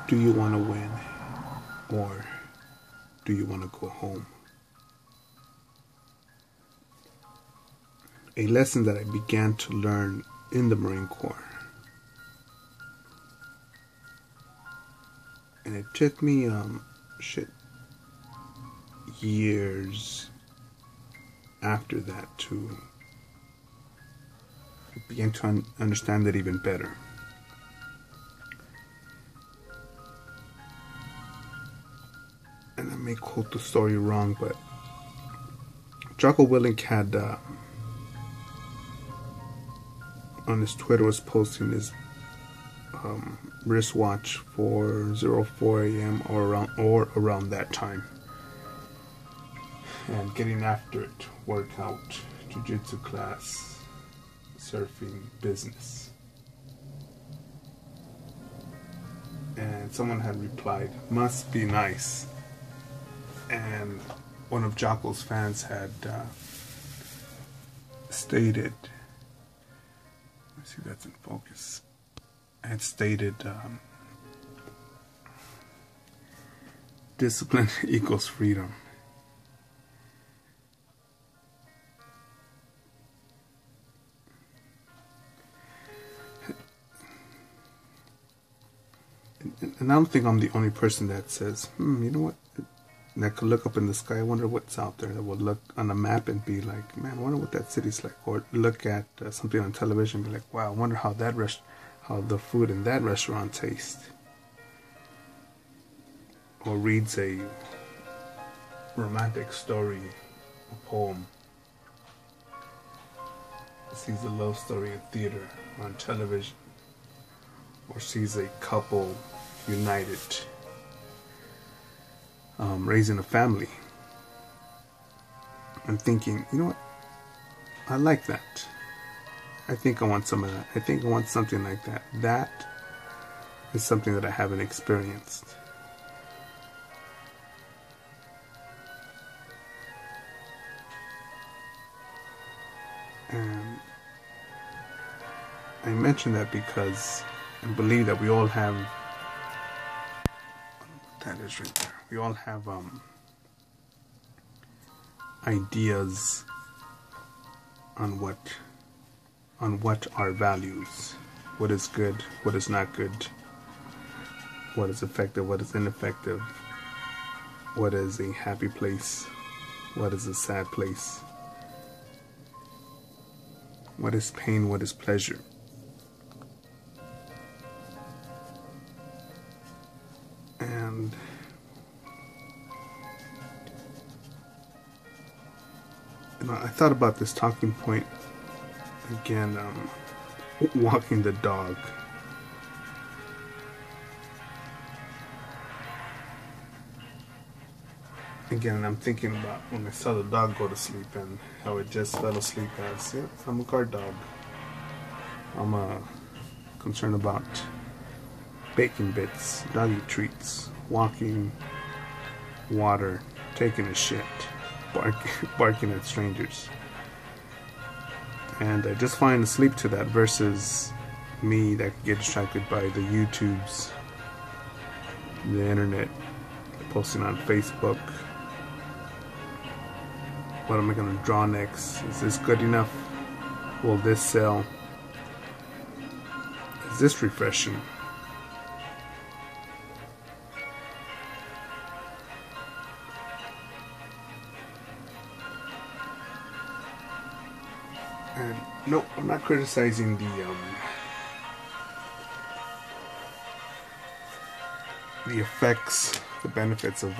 Do you want to win, or do you want to go home? A lesson that I began to learn in the Marine Corps. And it took me years after that to begin to understand it even better. And I may quote the story wrong, but Jocko Willink had on his Twitter was posting his wristwatch for 04 a.m. or around that time, and getting after it, workout, jiu-jitsu class, surfing, business. And someone had replied, "Must be nice." And one of Jocko's fans had stated, let's see if that's in focus, had stated, discipline equals freedom. And I don't think I'm the only person that says, you know what, that could look up in the sky, I wonder what's out there, that would look on a map and be like, man, I wonder what that city's like. Or look at something on television and be like, wow, I wonder how how the food in that restaurant tastes. Or reads a romantic story, a poem, sees a love story in theater or on television, or sees a couple united, raising a family, and thinking, you know what, I like that. I think I want some of that. I think I want something like that. That is something that I haven't experienced. And I mention that because I believe that we all have, that is right there, we all have ideas on what our values, what is good, what is not good, what is effective, what is ineffective, what is a happy place, what is a sad place, what is pain, what is pleasure. And I thought about this talking point again, walking the dog. Again, I'm thinking about when I saw the dog go to sleep and how it just fell asleep as, yeah, I'm a guard dog. I'm concerned about bacon bits, doggy treats, walking, water, taking a shit, barking at strangers. And I just find asleep to that versus me that could get distracted by the YouTubes, the internet, posting on Facebook. What am I going to draw next? Is this good enough? Will this sell? Is this refreshing? And no, I'm not criticizing the effects, the benefits of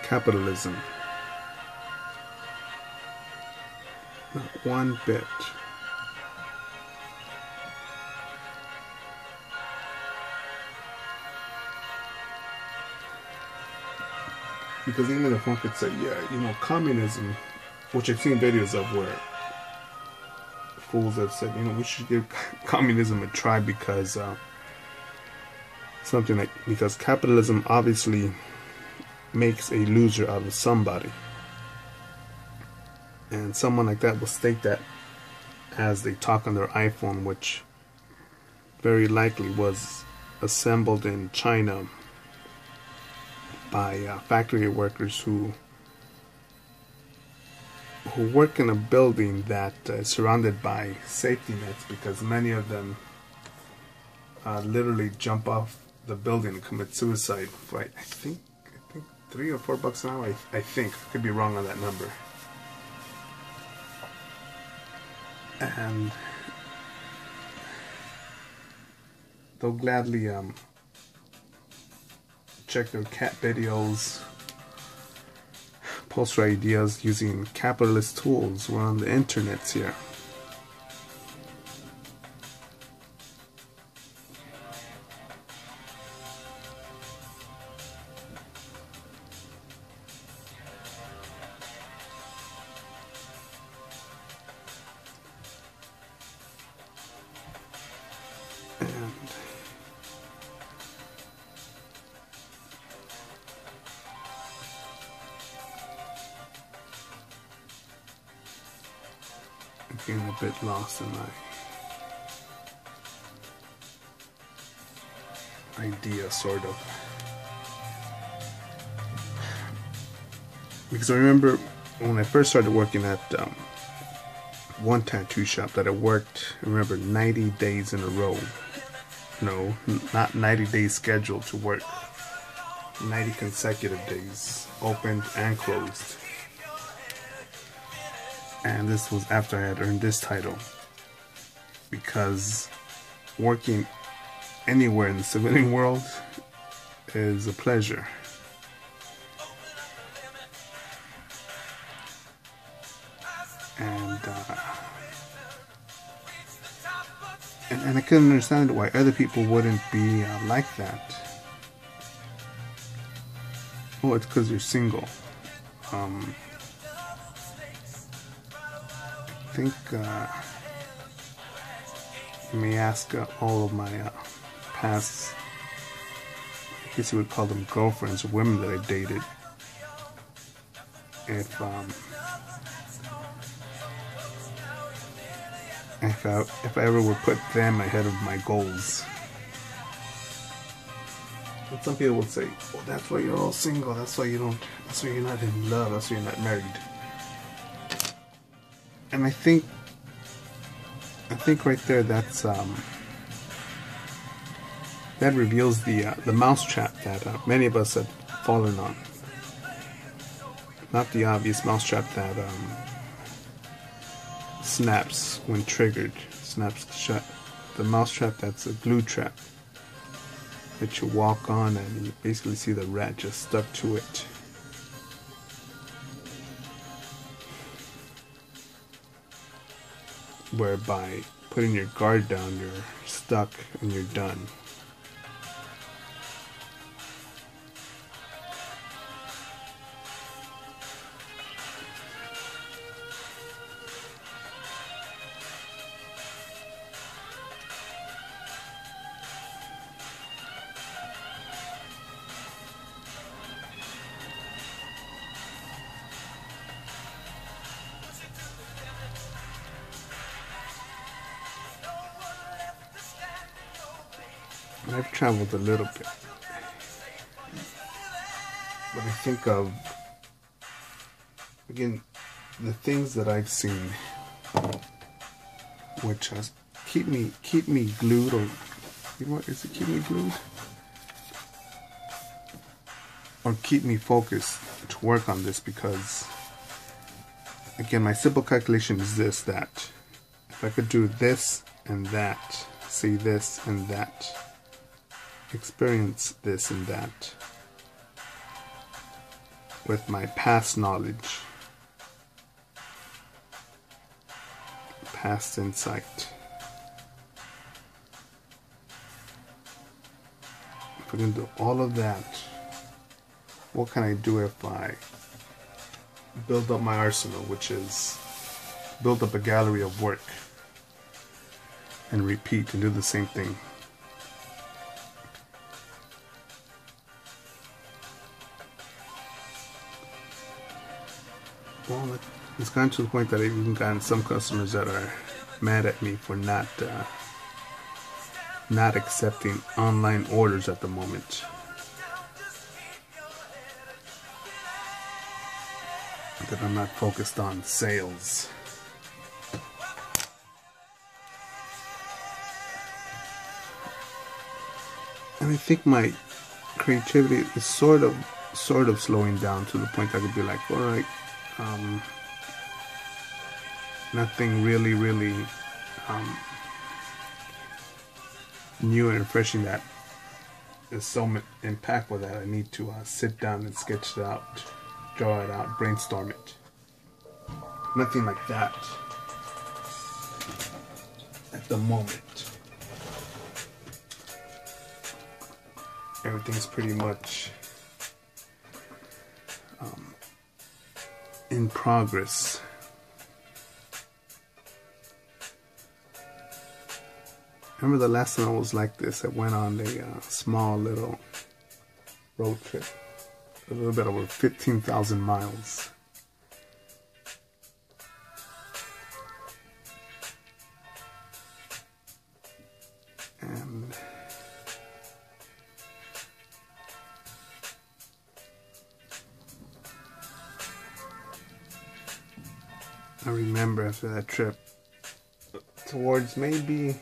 capitalism. Not one bit. Because even if one could say, yeah, communism, which I've seen videos of where fools have said, we should give communism a try because because capitalism obviously makes a loser out of somebody. And someone like that will state that as they talk on their iPhone, which very likely was assembled in China by factory workers who work in a building that is surrounded by safety nets, because many of them literally jump off the building and commit suicide for I think $3 or $4 an hour. I think I could be wrong on that number. And they'll gladly check their cat videos, post their ideas using capitalist tools. We're on the internet here. I'm getting a bit lost in my idea, sort of. Because I remember when I first started working at one tattoo shop that I worked, I remember 90 days in a row. No, not 90 days scheduled to work. 90 consecutive days, opened and closed. And this was after I had earned this title. Because working anywhere in the civilian world is a pleasure. And I couldn't understand why other people wouldn't be like that. Oh, it's because you're single. I think you may ask all of my past, I guess you would call them girlfriends or women that I dated, if I ever would put them ahead of my goals. But some people would say, "Oh, that's why you're all single. That's why you're not in love. That's why you're not married." And I think right there, that reveals the mousetrap that many of us have fallen on. Not the obvious mousetrap that snaps when triggered, snaps shut. The mousetrap that's a glue trap that you walk on and you basically see the rat just stuck to it. Whereby putting your guard down, you're stuck and you're done. I've traveled a little bit, but I think of, again, the things that I've seen, which keep me glued, or you know what, is it keep me glued? Or keep me focused to work on this, because, again, my simple calculation is this, that if I could do this and that, see this and that, experience this and that with my past knowledge, past insight, if I can do all of that, what can I do if I build up my arsenal, which is build up a gallery of work and repeat and do the same thing? Well, it's gotten to the point that I've even gotten some customers that are mad at me for not not accepting online orders at the moment. That I'm not focused on sales. And I think my creativity is sort of slowing down to the point I could be like, all right, nothing really new and refreshing that is so impactful that I need to sit down and sketch it out, draw it out, brainstorm it. Nothing like that at the moment. Everything's pretty much in progress. Remember the last time I was like this, I went on a small little road trip, a little bit over 15,000 miles. And I remember after that trip, towards maybe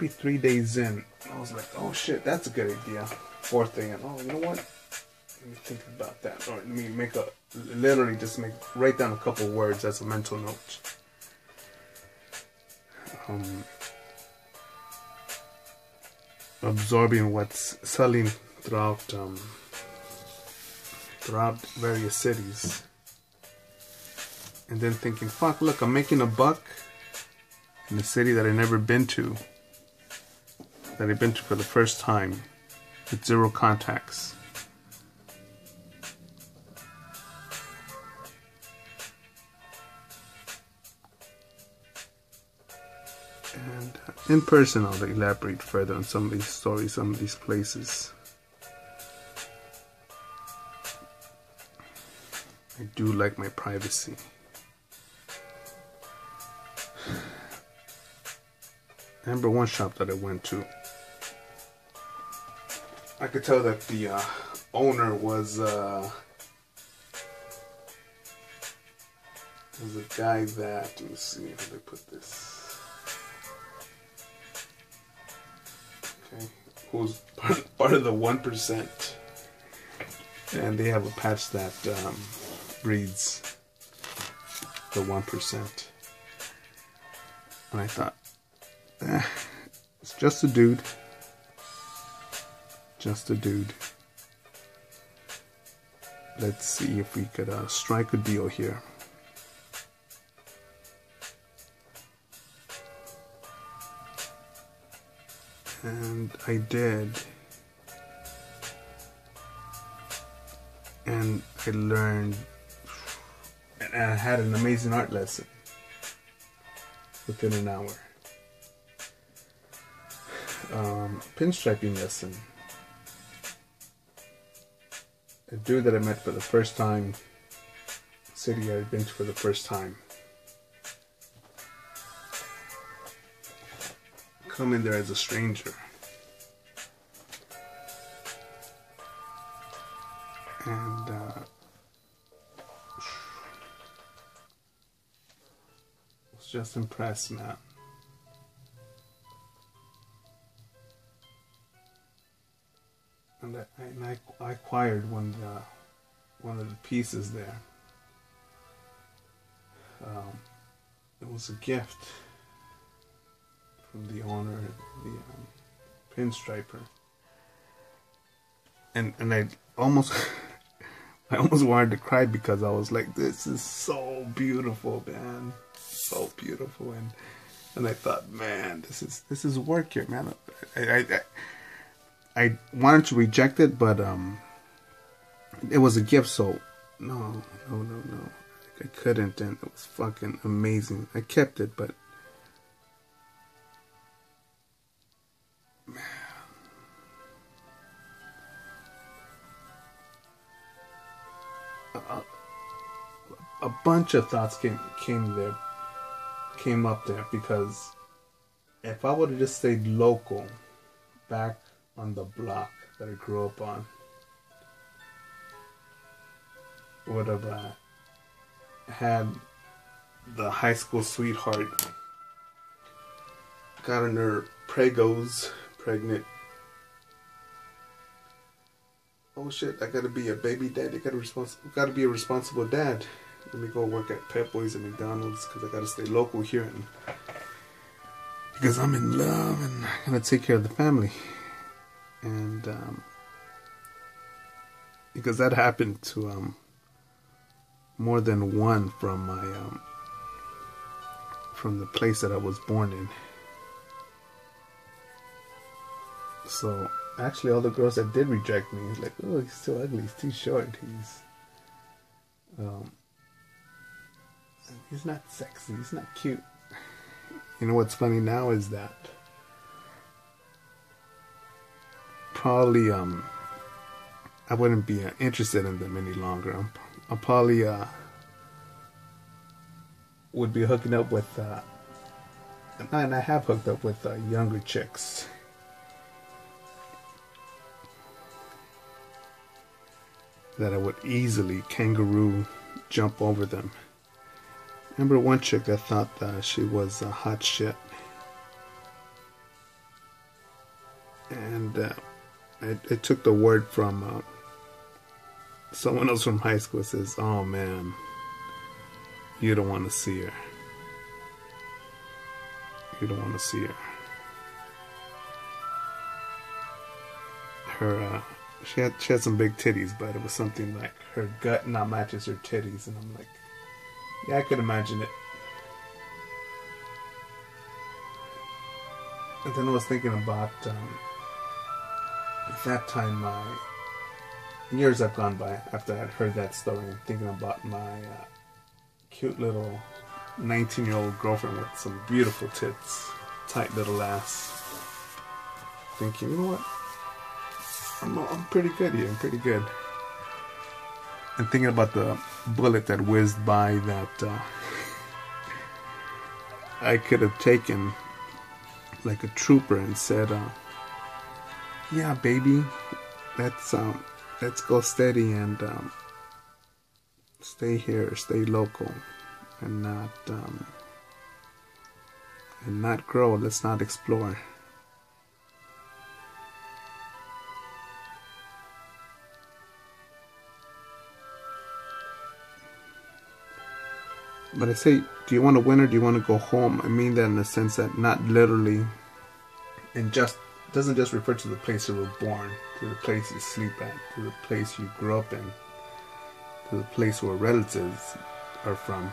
3 days in, I was like, oh shit, that's a good idea. Fourth day in, oh, you know what? Let me think about that. Or let me write down a couple words as a mental note. Absorbing what's selling throughout various cities, and then thinking, fuck, look, I'm making a buck in a city that I've never been to, that I've been to for the first time, with 0 contacts. And in person, I'll elaborate further on some of these stories, some of these places. I do like my privacy. I remember one shop that I went to. I could tell that the owner was a guy that, let me see how they put this. Okay, who's part of the 1%, and they have a patch that reads the 1%, and I thought, it's just a dude. Just a dude. Let's see if we could strike a deal here. And I did. And I learned, and I had an amazing art lesson within an hour. Pinstriping lesson. A dude that I met for the first time, city I'd been to for the first time. Come in there as a stranger. And was just impressed, man. And I acquired one of the pieces there. It was a gift from the owner, the pinstriper, and I almost I almost wanted to cry because I was like, this is so beautiful, man, so beautiful, and I thought, man, this is work here, man. I wanted to reject it, but it was a gift, so no, I couldn't, and it was fucking amazing. I kept it, but man, a bunch of thoughts came up there because if I would have just stayed local, back on the block that I grew up on, would have had the high school sweetheart, gotten her pregos pregnant. Oh shit! I gotta be a baby dad. Gotta be a responsible dad. Let me go work at Pep Boys and McDonald's because I gotta stay local here, and because I'm in love and I gotta take care of the family. And because that happened to more than one from my from the place that I was born in. So actually, all the girls that did reject me, like, oh, he's too ugly, he's too short, he's not sexy, he's not cute. You know what's funny now is that probably I wouldn't be interested in them any longer. I probably would be hooking up with and I have hooked up with younger chicks that I would easily kangaroo jump over them. Remember one chick I thought she was a hot shit, and I took the word from someone else from high school. Says, "Oh man, you don't want to see her. You don't want to see her. Her she had some big titties, but it was something like her gut not matches her titties." And I'm like, yeah, I could imagine it. And then I was thinking about at that time, years have gone by after I had heard that story, and thinking about my cute little 19-year-old girlfriend with some beautiful tits, tight little ass. Thinking, you know what? I'm pretty good here. I'm pretty good. And thinking about the bullet that whizzed by that I could have taken like a trooper and said, "Yeah, baby, let's go steady and stay here, stay local, and not grow. Let's not explore." But I say, do you want to win or do you want to go home? I mean that in the sense that not literally, and just doesn't just refer to the place you were born, to the place you sleep at, to the place you grew up in, to the place where relatives are from.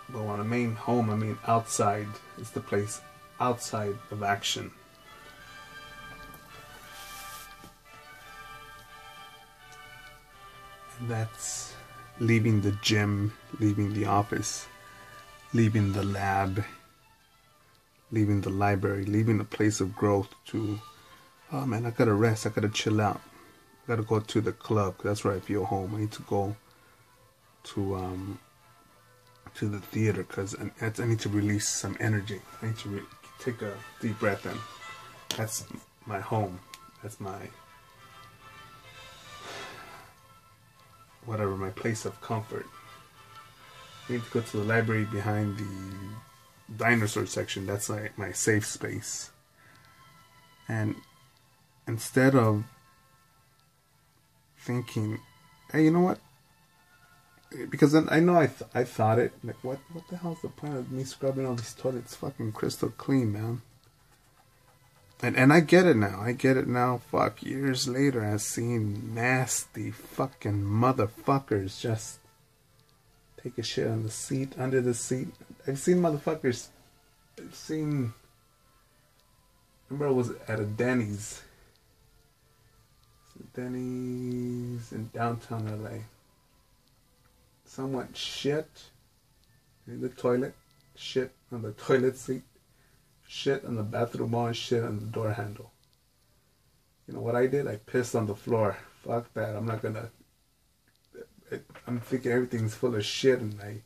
But when I mean home, I mean outside. It's the place outside of action. That's leaving the gym, leaving the office, leaving the lab, leaving the library, leaving the place of growth to, oh man, I gotta rest, I gotta chill out, I gotta go to the club, that's where I feel home. I need to go to the theater because I need to release some energy. I need to take a deep breath in. That's my home. That's my whatever, my place of comfort. I need to go to the library behind the dinosaur section. That's like my safe space. And instead of thinking, hey, you know what? Because then I know I thought it, like, what the hell's the point of me scrubbing all these toilets fucking crystal clean, man? And I get it now. I get it now. Fuck, years later, I've seen nasty fucking motherfuckers just take a shit on the seat, under the seat. I've seen motherfuckers. Remember I was at a Denny's. Denny's in downtown LA. Someone shit in the toilet, shit on the toilet seat, shit on the bathroom wall, and shit on the door handle. You know what I did? I pissed on the floor. Fuck that. I'm not gonna I'm thinking everything's full of shit, and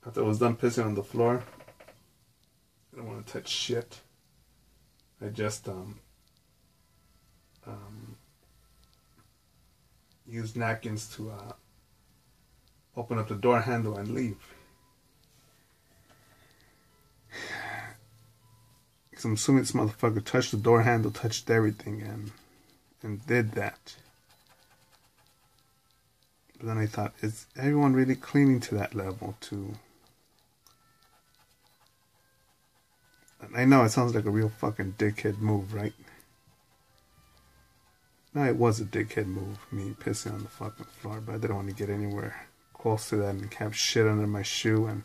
after I was done pissing on the floor, I don't want to touch shit. I just use napkins to open up the door handle and leave. Because I'm assuming this motherfucker touched the door handle, touched everything, and did that. But then I thought, is everyone really cleaning to that level too? And I know it sounds like a real fucking dickhead move, right? No, it was a dickhead move, me pissing on the fucking floor, but I didn't want to get anywhere close to that and have shit under my shoe and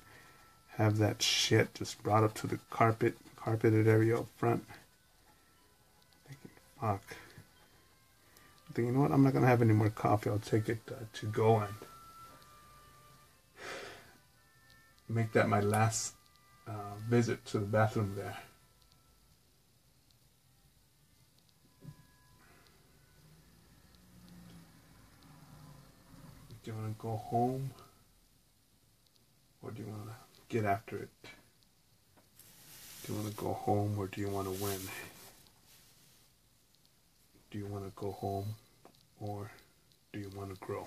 have that shit just brought up to the carpeted area up front. Thinking, fuck. I'm thinking, you know what, I'm not going to have any more coffee. I'll take it to go and make that my last visit to the bathroom there. Do you want to go home, or do you want to get after it? Do you want to go home, or do you want to win? Do you want to go home, or do you want to grow?